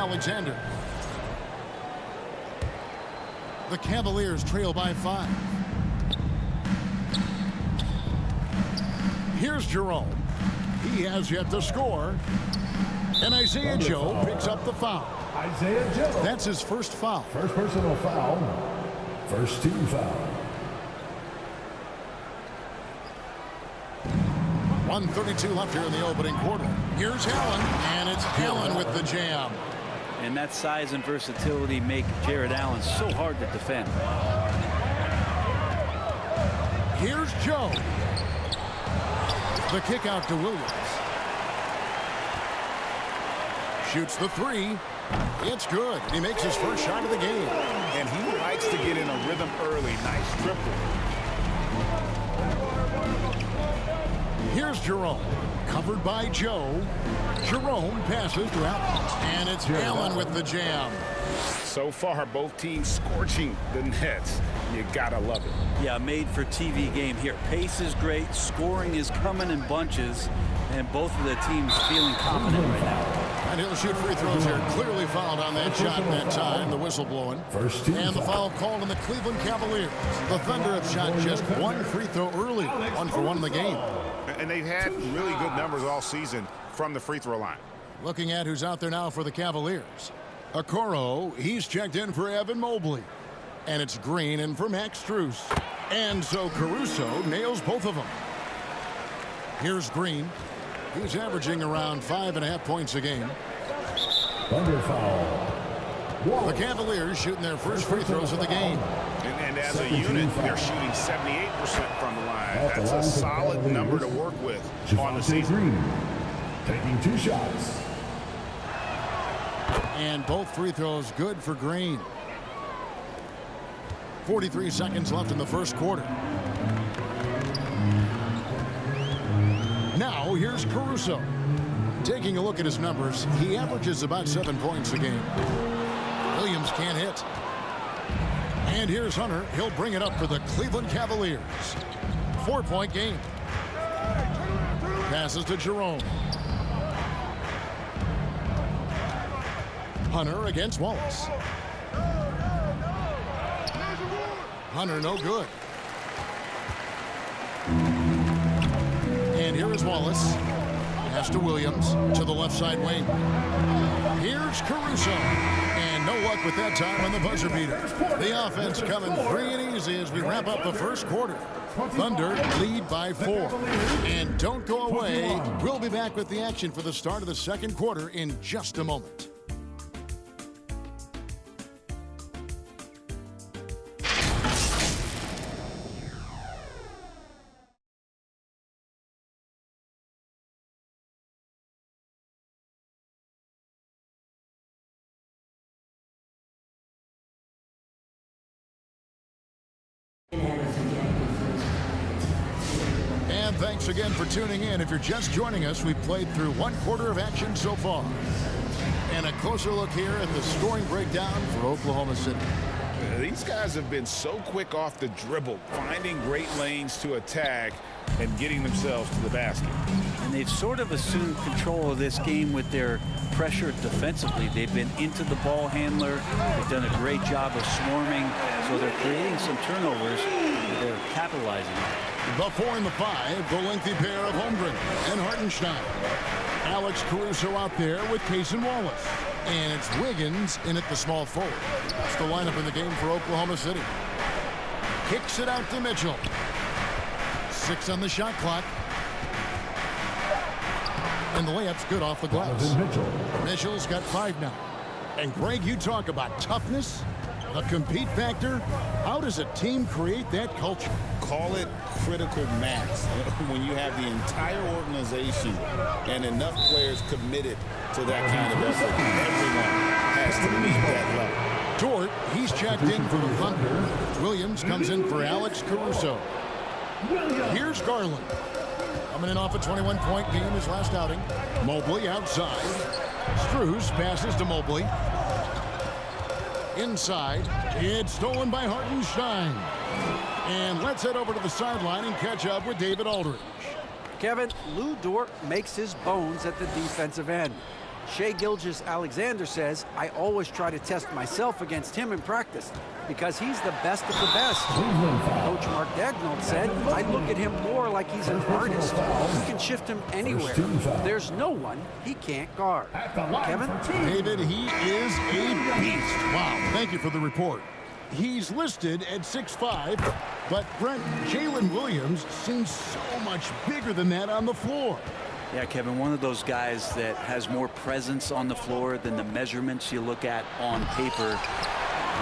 Alexander. The Cavaliers trail by 5. Here's Jerome. He has yet to score. And Isaiah Joe picks up the foul. Isaiah Joe. That's his first foul. First personal foul. First team foul. 1:32 left here in the opening quarter. Here's Allen, and it's Allen with the jam. And that size and versatility make Jared Allen so hard to defend. Here's Joe. The kick out to Williams. Shoots the 3. It's good. He makes his first shot of the game. And he likes to get in a rhythm early. Nice triple. Here's Jerome. Covered by Joe. Jerome passes to Allen. And it's Allen with the jam. So far, both teams scorching the nets. You gotta love it. Yeah, made for TV game here. Pace is great. Scoring is coming in bunches. And both of the teams feeling confident right now. And he'll shoot free throws here. Clearly fouled on that shot that time. The whistle blowing. And the foul called on the Cleveland Cavaliers. The Thunder have shot just 1 free throw early. 1 for 1 in the game. And they've had really good numbers all season from the free throw line. Looking at who's out there now for the Cavaliers. Okoro, he's checked in for Evan Mobley. And it's Green in for Max Strus. And so Caruso nails both of them. Here's Green. He's averaging around 5.5 points a game. Thunder foul. The Cavaliers shooting their first free throws of the game. And as a unit, they're shooting 78% from the line. That's a solid number to work with on the season. Green taking 2 shots. And both free throws good for Green. 43 seconds left in the first quarter. Now here's Caruso. Taking a look at his numbers, he averages about 7 points a game. Williams can't hit. And here's Hunter. He'll bring it up for the Cleveland Cavaliers. 4-point game. Passes to Jerome. Hunter against Wallace. Hunter no good. And here is Wallace. Pass to Williams to the left side wing. Here's Caruso. And no luck with that time on the buzzer beater. The offense coming free and easy as we wrap up the first quarter. Thunder lead by 4. And don't go away. We'll be back with the action for the start of the second quarter in just a moment. And thanks again for tuning in. If you're just joining us, we've played through 1 quarter of action so far. And a closer look here at the scoring breakdown for Oklahoma City. These guys have been so quick off the dribble, finding great lanes to attack and getting themselves to the basket. And they've sort of assumed control of this game with their pressure defensively. They've been into the ball handler. They've done a great job of swarming. So they're creating some turnovers. They're capitalizing. The 4 and the 5, the lengthy pair of Holmgren and Hartenstein. Alex Caruso out there with Cason Wallace. And it's Wiggins in at the small forward. That's the lineup in the game for Oklahoma City. Kicks it out to Mitchell. 6 on the shot clock. And the layup's good off the glass. Mitchell's got 5 now. And Greg, you talk about toughness, the compete factor. How does a team create that culture? Call it critical mass. When you have the entire organization and enough players committed to that kind of effort, everyone has to meet that level. Dort, he's checked in for the Thunder. Williams comes in for Alex Caruso. Here's Garland. Coming in off a 21-point game his last outing. Mobley outside. Strus passes to Mobley. Inside. It's stolen by Hartenstein. And let's head over to the sideline and catch up with David Aldridge. Kevin, Lou Dort makes his bones at the defensive end. Shai Gilgeous-Alexander says, I always try to test myself against him in practice because he's the best of the best. Coach Mark Daigneault said, I look at him more like he's an artist. You can shift him anywhere. There's no one he can't guard. Kevin? David, he is a beast. Wow, thank you for the report. He's listed at 6'5", but Brent, Jalen Williams seems so much bigger than that on the floor. Yeah, Kevin, one of those guys that has more presence on the floor than the measurements you look at on paper.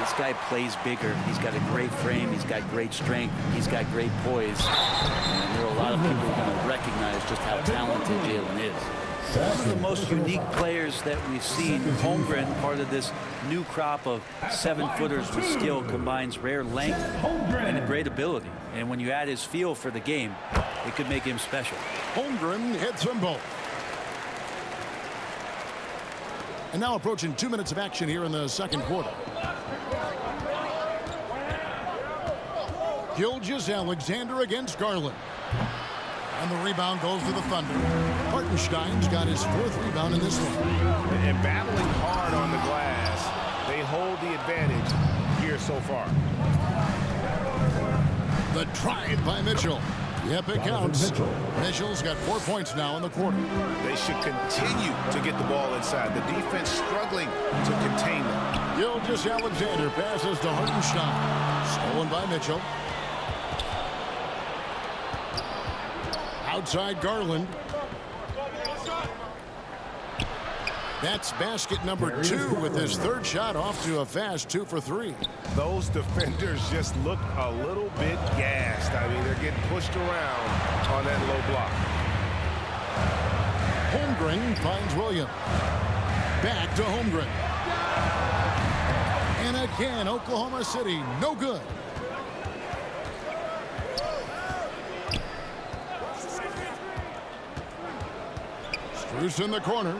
This guy plays bigger. He's got a great frame. He's got great strength. He's got great poise. And there are a lot of people who are going to recognize just how talented Jalen is. One of the most unique players that we've seen. Holmgren, part of this new crop of 7-footers with skill, combines rare length and a great ability. And when you add his feel for the game, it could make him special. Holmgren hits them both. And now approaching 2 minutes of action here in the second quarter. Gilgeous-Alexander against Garland. And the rebound goes to the Thunder. Hartenstein's got his 4th rebound in this one. And battling hard on the glass, they hold the advantage here so far. The drive by Mitchell. Yep, it counts. Mitchell's got 4 points now in the quarter. They should continue to get the ball inside. The defense struggling to contain them. Gilgeous-Alexander passes to Hartenstein. Stolen by Mitchell. Outside Garland. That's basket number 2 with his 3rd shot off to a fast 2 for 3. Those defenders just look a little bit gassed. I mean, they're getting pushed around on that low block. Holmgren finds Williams. Back to Holmgren. And again, Oklahoma City, no good. Strus in the corner.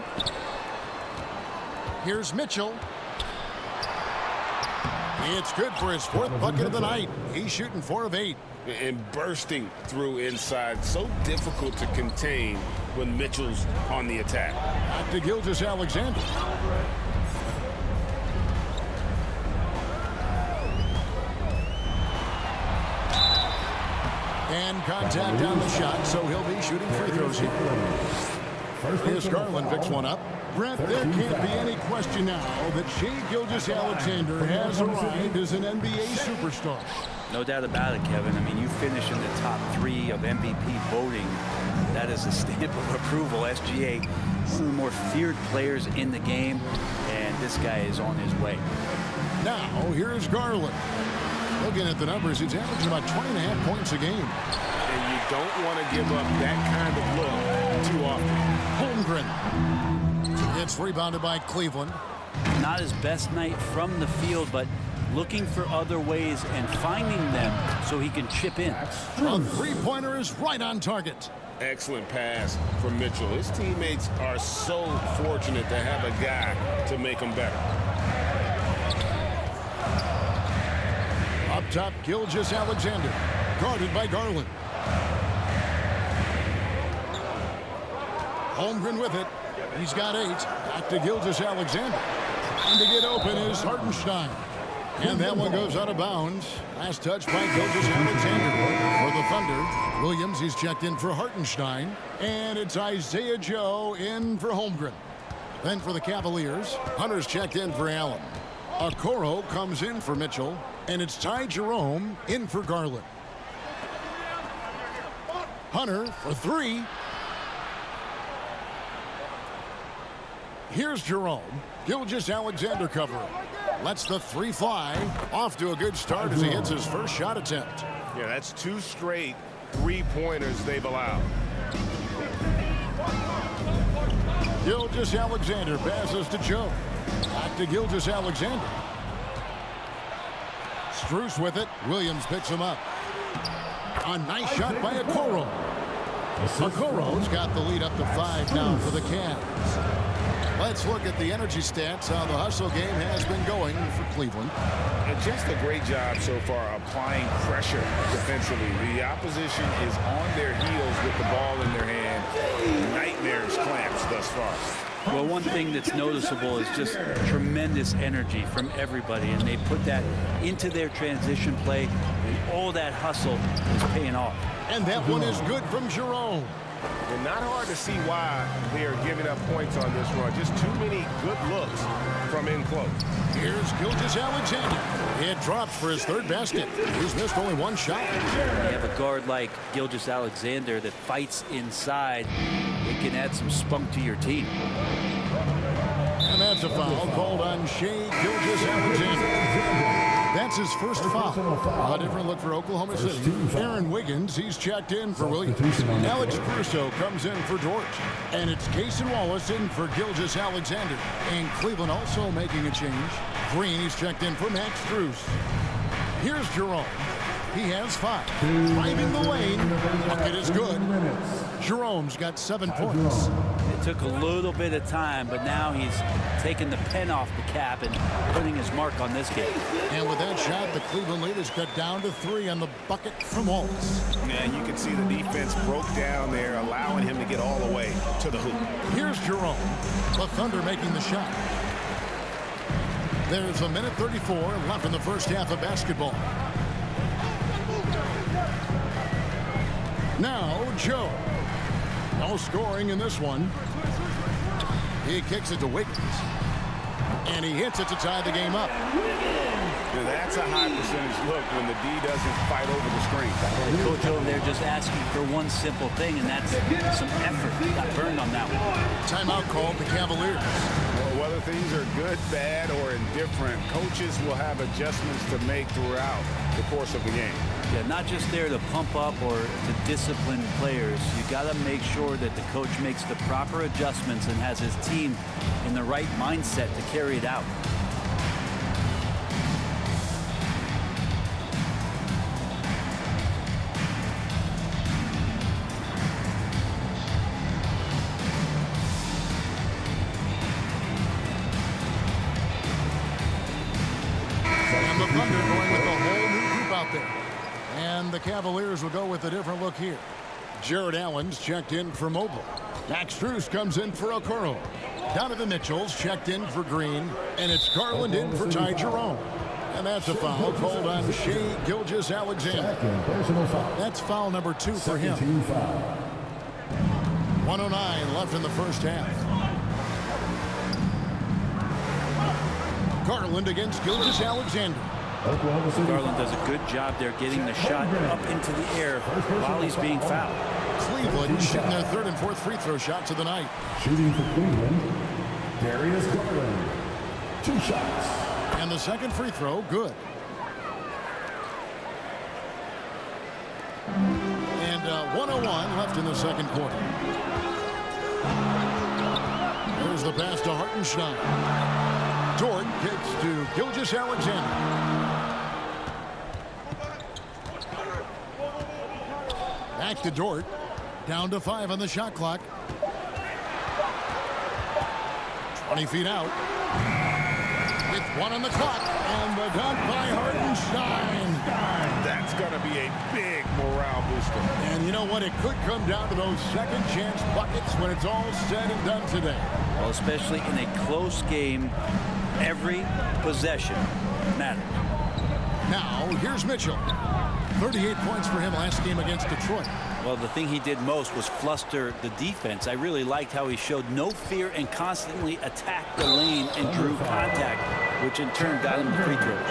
Here's Mitchell. It's good for his 4th bucket of the night. He's shooting 4 of 8. And bursting through inside. So difficult to contain when Mitchell's on the attack. Back to Gilgeous-Alexander. And contact on the shot, so he'll be shooting free throws here. Here's Garland picks one up. Brent, there can't be any question now that Shai Gilgeous-Alexander has arrived as an NBA superstar. No doubt about it, Kevin. I mean, you finish in the top 3 of MVP voting. That is a stamp of approval. SGA, one of the more feared players in the game, and this guy is on his way. Now, here's Garland. Looking at the numbers, he's averaging about 20.5 points a game. And you don't want to give up that kind of look too often. Holmgren gets rebounded by Cleveland. Not his best night from the field, but looking for other ways and finding them so he can chip in. A 3-pointer is right on target. Excellent pass from Mitchell. His teammates are so fortunate to have a guy to make them better. Up top, Gilgeous-Alexander, guarded by Garland. Holmgren with it. He's got 8. Back to Gilgeous-Alexander. Trying to get open is Hartenstein. And that one goes out of bounds. Last touch by Gilgeous-Alexander. For the Thunder, Williams, he's checked in for Hartenstein. And it's Isaiah Joe in for Holmgren. Then for the Cavaliers, Hunter's checked in for Allen. Okoro comes in for Mitchell. And it's Ty Jerome in for Garland. Hunter for 3. Here's Jerome. Gilgeous-Alexander covering. Lets the 3 fly. Off to a good start as he hits his first shot attempt. Yeah, that's 2 straight 3-pointers they've allowed. Gilgeous-Alexander passes to Joe. Back to Gilgeous-Alexander. Strus with it. Williams picks him up. A nice shot by Okoro. Okoro's got the lead up to 5 now for the Cavs. Let's look at the energy stats, how the hustle game has been going for Cleveland. And just a great job so far applying pressure defensively. The opposition is on their heels with the ball in their hand. Nightmares clamps thus far. Well, one thing that's noticeable is just tremendous energy from everybody, and they put that into their transition play, and all that hustle is paying off. And that one is good from Jerome. And not hard to see why they are giving up points on this run. Just too many good looks from in close. Here's Gilgeous-Alexander. It drops for his third basket. He's missed only one shot. You have a guard like Gilgeous-Alexander that fights inside. It can add some spunk to your team. And that's a foul called on Shai Gilgeous-Alexander. That's his first foul. A different look for Oklahoma City. Aaron Wiggins, he's checked in for Williams. Alex Caruso comes in for George. And it's Cason Wallace in for Gilgeous-Alexander. And Cleveland also making a change. Green, he's checked in for Max Strus. Here's Jerome. He has 5. Driving the lane. Bucket is good. Jerome's got 7 points. It took a little bit of time, but now he's taking the pen off the cap and putting his mark on this game. And with that shot, the Cleveland lead is cut down to 3 on the bucket from Wallace. And you can see the defense broke down there, allowing him to get all the way to the hoop. Here's Jerome. The Thunder making the shot. There's a minute 34 left in the first half of basketball. Now, Joe. No scoring in this one. He kicks it to Wiggins. And he hits it to tie the game up. Now that's a high percentage look when the D doesn't fight over the screen. The coach over there just asking for one simple thing, and that's some effort. He got burned on that one. Timeout called the Cavaliers. Well, whether things are good, bad, or indifferent, coaches will have adjustments to make throughout the course of the game. Yeah, not just there to pump up or to discipline players. You got to make sure that the coach makes the proper adjustments and has his team in the right mindset to carry it out. And the Thunder going with a whole new group out there. And the Cavaliers will go with a different look here. Jared Allen's checked in for Mobley. Max Strus comes in for Okoro. Donovan Mitchell's checked in for Green. And it's Garland in for Ty Jerome. And that's a foul called on Shai Gilgeous-Alexander. That's foul number 2 for him. 1:09 left in the first half. Garland against Gilgeous-Alexander. Garland does a good job there getting the shot up into the air while he's being fouled. Cleveland shooting their 3rd and 4th free throw shots of the night. Shooting for Cleveland, Darius Garland. 2 shots. And the second free throw, good. And 1:01 left in the second quarter. There's the pass to Hartenstein. Dort kicks to Gilgeous-Alexander. Back to Dort. Down to 5 on the shot clock. 20 feet out. With 1 on the clock. And the dunk by Hartenstein. That's going to be a big morale booster. And you know what? It could come down to those second chance buckets when it's all said and done today. Well, especially in a close game, every possession matters. Now, here's Mitchell. 38 points for him last game against Detroit. Well, the thing he did most was fluster the defense. I really liked how he showed no fear and constantly attacked the lane and drew contact, which in turn got him the free throws.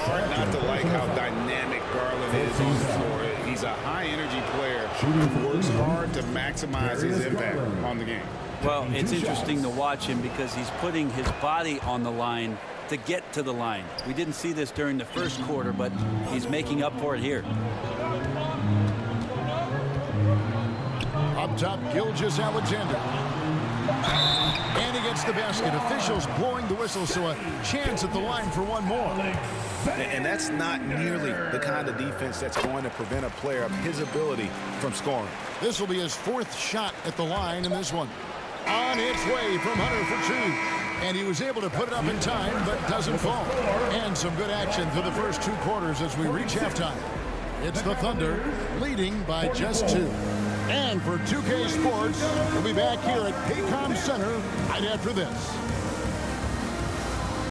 Hard not to like how dynamic Garland is on the floor. He's a high-energy player who works hard to maximize his impact on the game. Well, it's interesting to watch him because he's putting his body on the line to get to the line. We didn't see this during the first quarter, but he's making up for it here. Up top, Gilgeous-Alexander. And he gets the basket. Officials blowing the whistle, so a chance at the line for one more. And that's not nearly the kind of defense that's going to prevent a player of his ability from scoring. This will be his 4th shot at the line in this one. On its way from Hunter for 2. And he was able to put it up in time, but doesn't fall. And some good action through the first 2 quarters as we reach halftime. It's the Thunder leading by just 2. And for 2K Sports, we'll be back here at Paycom Center right after this.